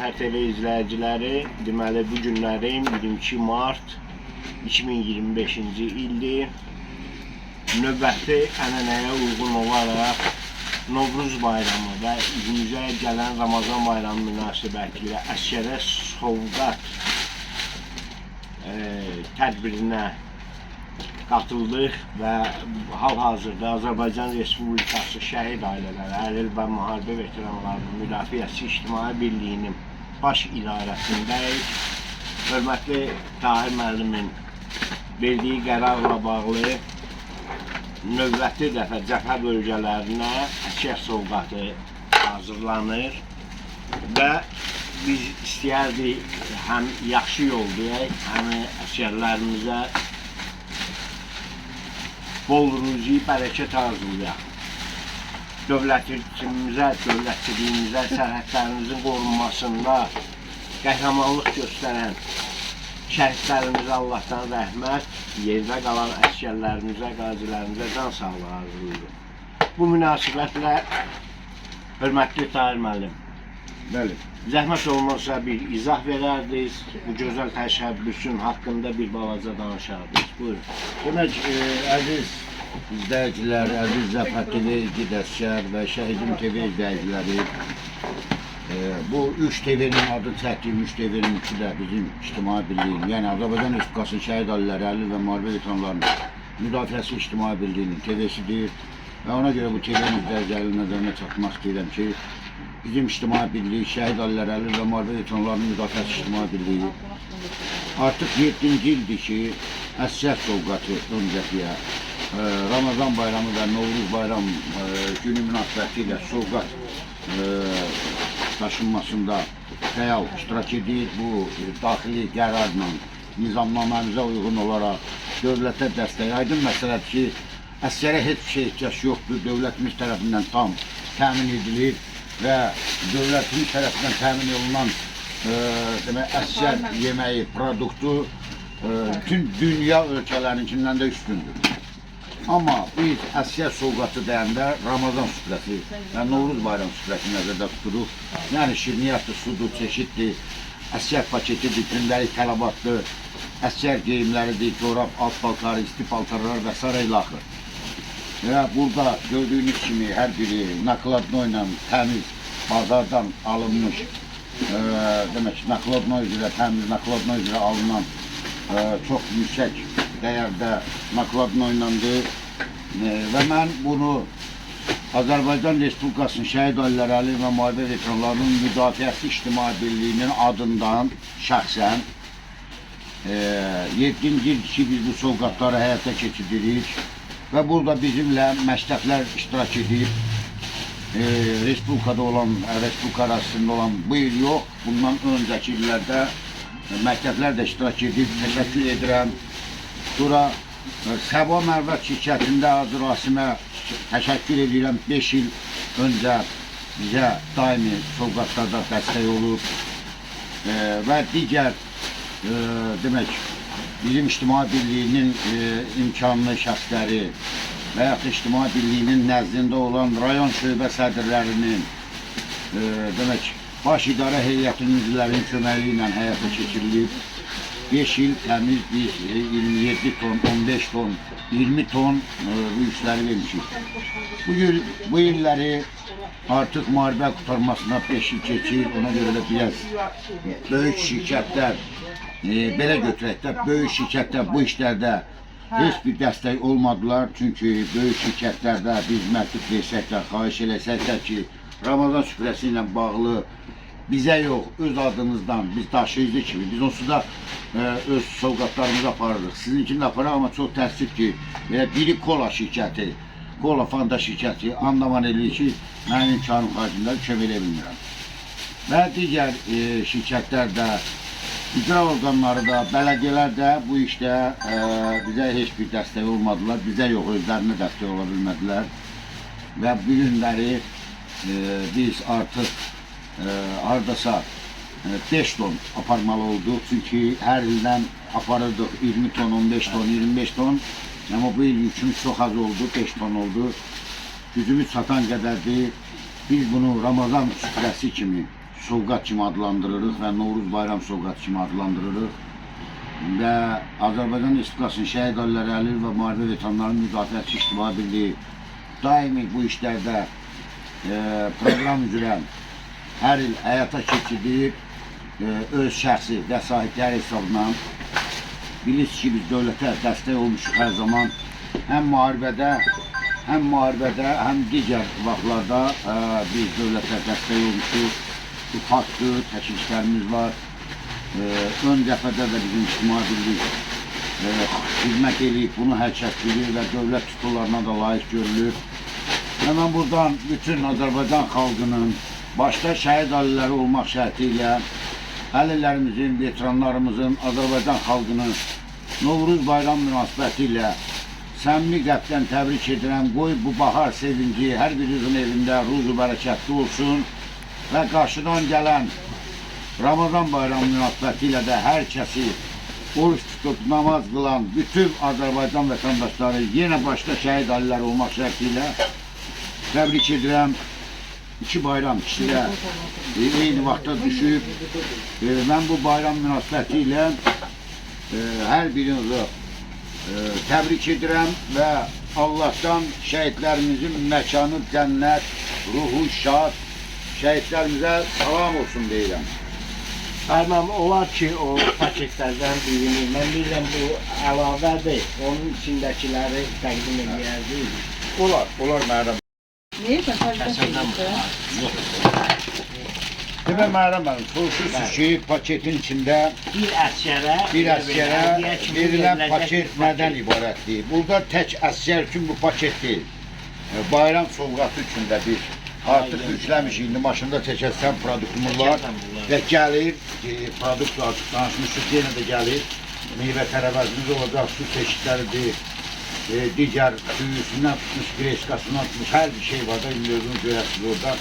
TV izləyiciləri, deməli bu günlərim 22 mart 2025-ci ildir. Növbəti ənənəyə uyğun olaraq Novruz bayramı və günümüzə gələn Ramazan bayramı münasibətilə əsgərə sovqat tədbirinə qatıldıq və hal-hazırda Azərbaycan Respublikası şəhid ailələri, əril və müharibə veteranlarının müdafiəsi İctimai Birliyinin baş idarəsindəyik. Hörmətli Tahir müəllimin verdiyi qərarla bağlı növbəti dəfə cəbhə bölgələrinə əsgər sovqatı hazırlanır və biz istəyərdik həm yaxşı yol deyək, həm əsgərlərimizə bol ruzi, bərəkət arzulayaq. Dövlətimizə, dövlətçiliyimizə, sərhədlərimizin qorunmasında qəhrəmanlıq göstərən şəhidlərimizə Allahdan rəhmət, yerdə qalan əsgərlərimizə, qazilərimizə can sağlığı arzulayırıq. Bu münasibətlə hörmətli Tahir müəllim, zəhmət olmazsa bir izah verərdiniz, bu gözəl təşəbbüsün haqqında bir balaca danışardınız. Buyurun. Demək, əziz izləyicilər, əziz Zəfər TV izləyicilər və Şəhidim TV izləyiciləri, bu 3 TV-nin adı çəkdiyim 3 TV-nin üçü də bizim İctimai Birliyin, yəni Azərbaycan Respublikasının şəhid ailələri, əril və müharibə veteranlarının müdafiəsi İctimai Birliyinin TV-sidir və ona görə bu TV-nin izləyicilərin nəzərinə çatmaq istəyirəm ki, bizim İctimai Birliyi, şəhid ailələri, əril və müharibə veteranlarının müdafiəsi İctimai Birliyi artıq 7-ci ildir ki, əsgər sovqatı öncəkiyə Ramazan bayramı və Novruz bayram günü münasibətilə sovqat daşınmasında fəal iştirak edir. Bu daxili qərarla nizamnaməmizə uyğun olaraq dövlətə dəstək. Aydın məsələdir ki, əsgərə heç bir şey ehtiyac yoxdur. Dövlətimiz tərəfindən tam təmin edilir və dövlətimiz tərəfindən təmin olunan əsgər yeməyi, produktu bütün dünya ölkələrinkindən də üstündür. Amma biz əsgər sovqatı deyəndə Ramazan süfrəsi və Novruz bayram süfrəsi nəzərdə tuturuq. Yəni şirniyyatdır, sudur, çeşiddir, əsgər paketidir, gündəlik tələbatdır, əsgər geyimləridir, corab, alt paltarı, isti paltarlar və s. ilə axır. Və burada gördüyünüz kimi hər biri nakladno ilə təmiz bazardan alınmış, demək, nakladno üzrə, təmiz nakladno üzrə alınan çox yüksək dəyərdə nakladno ilədir və mən bunu Azərbaycan Respublikasının şəhid ailələri, əril və müharibə veteranlarının müdafiəsi İctimai Birliyinin adından şəxsən 7-ci ildir ki, biz bu sovqatları həyata keçiririk və burada bizimlə məktəblər iştirak edib. Respublikada olan, Respublika arasında olan bu il yox, bundan öncəki illərdə məktəblər də iştirak edib. Təşəkkür edirəm. Sonra Səba Mərvət şirkətində Hacı Rasimə təşəkkür edirəm. 5 il öncə bizə daimi sovqatlarda dəstək olub və digər demək, bizim İctimai Birliyinin imkanlı şəxsləri və yaxud İctimai Birliyinin nəzdində olan rayon şöbə sədrlərinin demək, baş idarə heyətinin üzvlərinin köməyi ilə həyata keçirilib. 5 il təmiz biz 27 ton, 15 ton, 20 ton bu işləri vermişik. Bu illəri artıq müharibə qurtarmasına 5 il keçir, ona görə də biraz böyük şirkətlər, belə götürək də, böyük şirkətlər bu işlərdə heç bir dəstək olmadılar. Çünki böyük şirkətlərdə biz məktub versək də, xahiş eləsək də ki, Ramazan süfrəsi ilə bağlı bizə yox, öz adınızdan, biz daşıyıcı kimi, biz onsuz da öz sovqatlarımızı aparırıq. Sizinkini aparırıq, amma çox təəssüf ki, biri Kola şirkəti, Kola Fanda şirkəti anlaman eləyir ki, mənim imkanım xaricində kömək edə bilmirəm. Və digər şirkətlər də, icra orqanları da, bələdiyyələr də bu işdə bizə heç bir dəstək olmadılar, bizə yox, özlərinə dəstək ola bilmədilər. Və bu günləri biz artıq hardasa 5 ton aparmalı olduq. Çünki hər ildən aparırdıq 20 ton, 15 ton, 25 ton. Amma bu il yükümüz çox az oldu, 5 ton oldu. Gücümüz çatan qədərdir. Biz bunu Ramazan süfrəsi kimi sovqat kimi adlandırırıq və Novruz bayram sovqatı kimi adlandırırıq. Və Azərbaycan Respublikasının Şəhid Aliləri Əliyev və Müharibə Veteranlarının Müdafiəçi İctimai Birliyi daimi bu işlərdə proqram üzrə hər il həyata keçirir, öz şəxsi vəsaitləri hesabına. Bilirsiniz ki, biz dövlətə dəstək olmuşuq hər zaman. Həm müharibədə, həm digər vaxtlarda biz dövlətə dəstək olmuşuq. Bu faktdır, təşkilatlarımız var. Ön dəfədə də bizim İctimai Birlik xidmət edib, bunu hər kəs bilir və dövlət titullarına da layiq görülür. Və mən buradan bütün Azərbaycan xalqının, başda şəhid ailələri olmaq şərti ilə əlilərimizin, veteranlarımızın, Azərbaycan xalqının Novruz bayram münasibəti ilə səmimi qəlbdən təbrik edirəm. Qoy bu bahar sevinci hər birinizin evində ruzu bərəkətli olsun və qarşıdan gələn Ramazan bayramı münasibəti ilə də hər kəsi oruç tutub namaz qılan bütün Azərbaycan vətəndaşları yenə başda şəhid ailələri olmaq şərti ilə təbrik edirəm. İki bayram ikisi də eyni vaxtda düşüb. Mən bu bayram münasibəti ilə hər birinizi təbrik edirəm və Allahdan şəhidlərimizin məkanı cənnət, ruhu şad, şəhidlərimizə salam olsun deyirəm. Armam, olar ki, o paketlərdən birini, mən bilirəm bu əlavədir, onun içindəkiləri təqdim edəyərdik. Olar mənim. Kəsəndən bu. Demək mənim, soruşursunuz ki, paketin içində Bir əsgərə verilən paket nədən ibarətdir? Burada tək əsgər üçün bu paket deyil. Bayram sovqatı üçün də biz artıq yükləmişik. İndi maşında təkəsən produktumuz var və gəlir, produkt artıq danışmışıq, yenə də gəlir. Meyvə tərəvəzimiz olacaq, su çeşidləridir, digər suyusundan tutmuş, greşkasından tutmuş, hər bir şey var da, indi özünüz görəsiniz orada.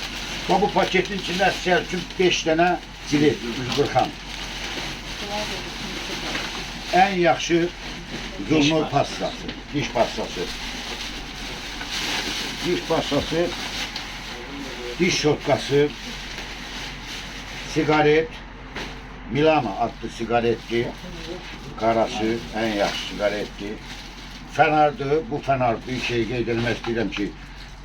Bu paketin içində əsgər üçün 5 dənə cilet, 140. Ən yaxşı zurnoy pastası, diş pastası. Diş pastası, diş şotkası, sigaret, Milano adlı sigaretdir, qarası, ən yaxşı sigaretdir. Fənardır, bu fənar bir şey qeyd etmək istəyirəm ki,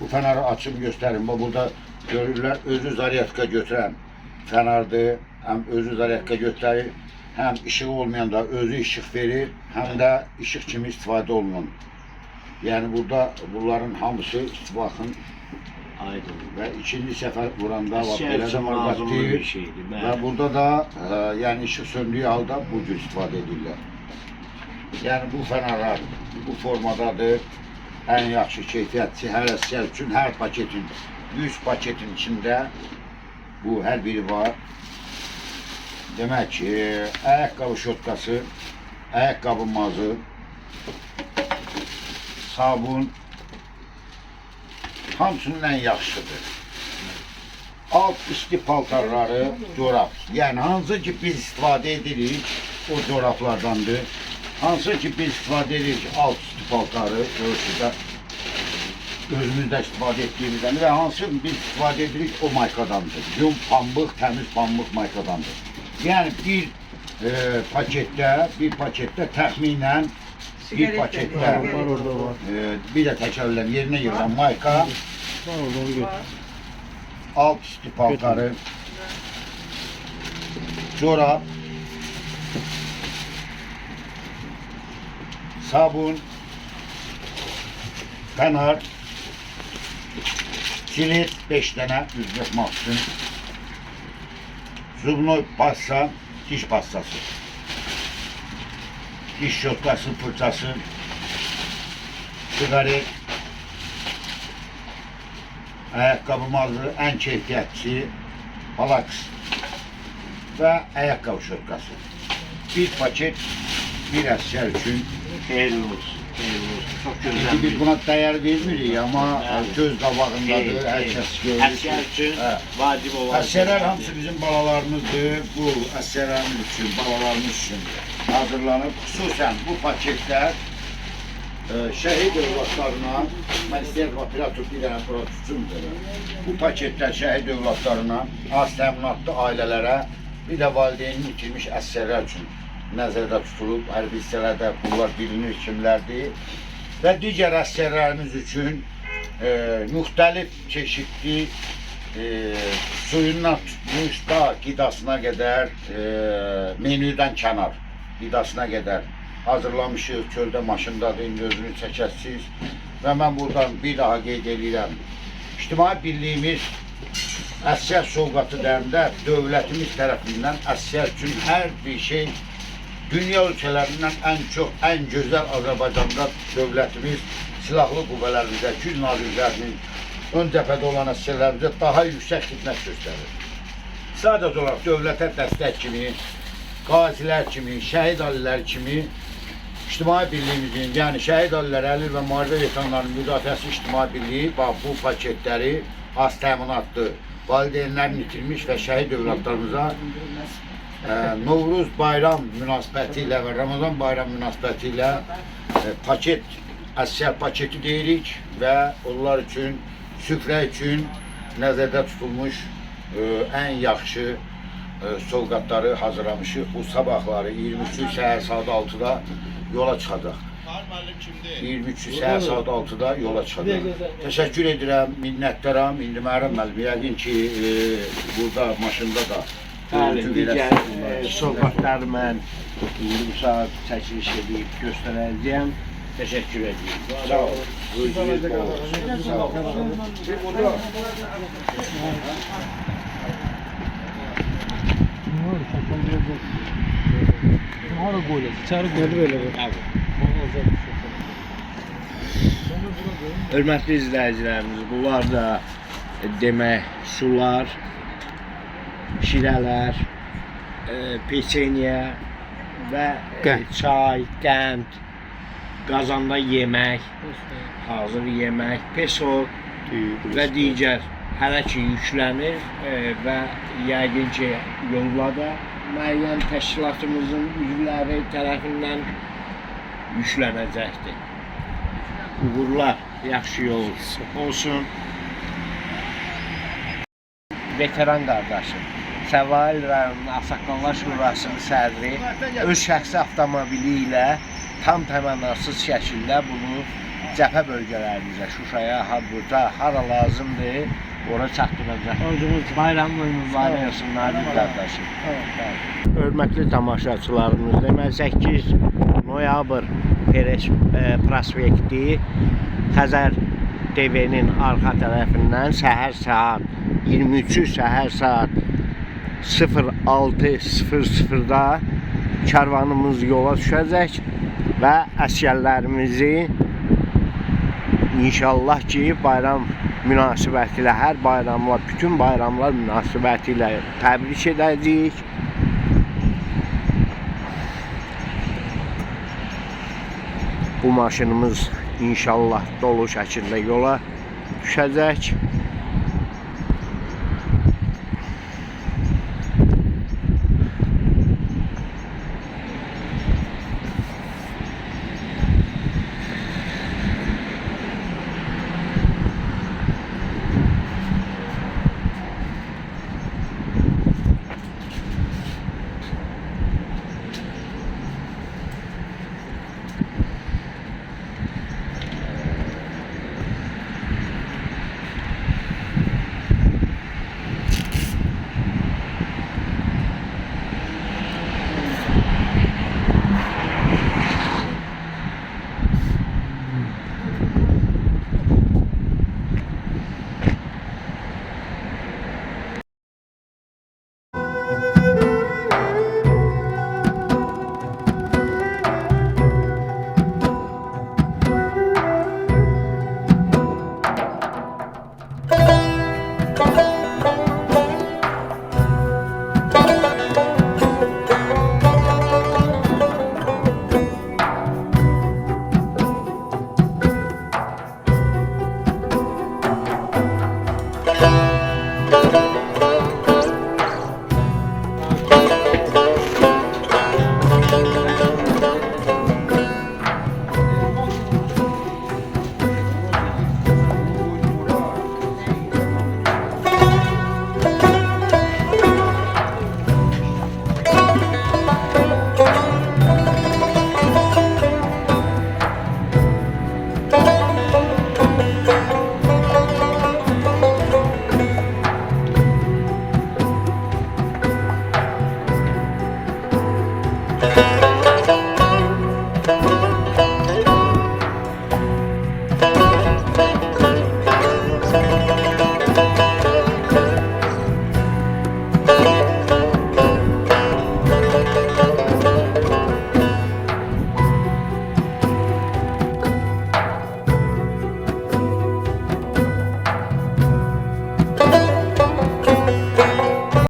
bu fənarı açım göstərim, burada görürlər, özü zaryatka götürən fənardır, həm özü zaryatka göstərir, həm işıq olmayanda özü işıq verir, həm də işıq kimi istifadə olunur. Yəni burada bunların hamısı istifasın və ikinci səfər vuranda belə də marqatdır və burada da yəni işıq söndüyü halda bu cür istifadə edirlər. Yəni bu fənarlar bu formadadır, ən yaxşı keyfiyyətçi hər əsgər üçün hər paketin 100 paketin içində bu hər biri var. Demək ki, ayaqqabı şotkası, ayaqqabı mazı, sabun hamısının ən yaxşıdır. Alt üstü paltarları, corab. Yəni hansı ki biz istifadə edirik, o corablardandır. Hansı ki biz istifadə edirik, alt üstü paltarı, görürsünüz özümüzdə istifadə etdiyimizdən və hansı biz istifadə edirik, o maykadandır. Yun pambıq, təmiz pambıq maykadandır. Yəni bir paketdə təxminən bir paketdə bir də təkərlən yerinə yığılan mayka, alt üstü paltarı, corab, sabun, fənar, silet 5 dənə üzrək mahsun, zubnoy pasta, diş pastası, diş şotkası, fırçası, sigaret, ayaqqabı mazı, ən keyfiyyətçi, palaks və ayaqqabı şotkası. Bir paket bir əsgər üçün xeyirli olsun. Çox gözəl. Biz buna dəyər vermirik, amma göz qabağındadır, hər kəs görür. Əsgər üçün vacib olan. Əsgərlər hamısı bizim balalarımızdır. Bu əsgərlərimiz üçün, balalarımız üçün hazırlanıb. Xüsusən bu paketlər şəhid övladlarına, mən istəyirəm operator bir dənə bura tutsun belə. Bu paketlər şəhid övladlarına, az təminatlı ailələrə, bir də valideynin itirmiş əsgərlər üçün nəzərdə tutulub, hərbi hissələrdə bunlar bilinir kimlərdir və digər əsgərlərimiz üçün müxtəlif çeşidli suyundan tutmuş da qidasına qədər, menüdən kənar qidasına qədər hazırlamışıq, çöldə maşındadır, indi özünü çəkəsiz və mən buradan bir daha qeyd edirəm. İctimai birliyimiz əsgər sovqatı dərində dövlətimiz tərəfindən əsgər üçün hər bir şey dünya ölkələrindən ən çox, ən gözəl Azərbaycanda dövlətimiz silahlı qüvvələrimizə, güc nazirlərinin ön cəbhədə olan əsgərlərimizə daha yüksək xidmət göstərir. Sadəcə olaraq dövlətə dəstək kimi, qazilər kimi, şəhid alilər kimi İctimai birliyimizin, yəni şəhid alilər, əlil və müharibə veteranlarının müdafiəsi İctimai birliyi bu paketləri az təminatlı valideynlərini itirmiş və şəhid övladlarımıza Novruz bayram münasibəti ilə və Ramazan bayram münasibəti ilə paket, əsgər paketi deyirik və onlar üçün, süfrə üçün nəzərdə tutulmuş ən yaxşı sovqatları hazırlamışıq. Bu sabahları 23 səhər saat 6-da yola çıxacaq. 23 səhər saat 6-da yola çıxacaq. Təşəkkür edirəm, minnətdaram. İndi Məhrəm müəllim, yəqin ki, burada maşında da Bəli, digər sovqatları mən indi bu saat çəkiliş edib göstərəcəyəm. Təşəkkür edirəm. Sağ olun. Özünüz bol olsun. Sağ olun. Hara qoyulacaq? İçəri qoyulacaq. Hörmətli izləyicilərimiz, bunlar da demək sular, şirələr, peçeniya və çay, qənd, qazanda yemək, hazır yemək, pesok və digər hələ ki yüklənir və yəqin ki yollarda müəyyən təşkilatımızın üzvləri tərəfindən yüklənəcəkdir. Uğurlar, yaxşı yol olsun. Veteran qardaşım, Səvail rayonunun Ağsaqqallar Şurasının sədri öz şəxsi avtomobili ilə tam təmənnasız şəkildə bunu cəbhə bölgələrimizə, Şuşaya, Hadbuca, hara lazımdır, ora çatdıracaq. Bayramınız mübarək olsun, Nadir qardaşım. Hörmətli tamaşaçılarımız, demək 8 noyabr prospekti Xəzər TV-nin arxa tərəfindən səhər saat 23 səhər saat 06:00-da karvanımız yola düşəcək və əsgərlərimizi inşallah ki bayram münasibəti ilə, hər bayramlar, bütün bayramlar münasibəti ilə təbrik edəcəyik. Bu maşınımız inşallah dolu şəkildə yola düşəcək. Thank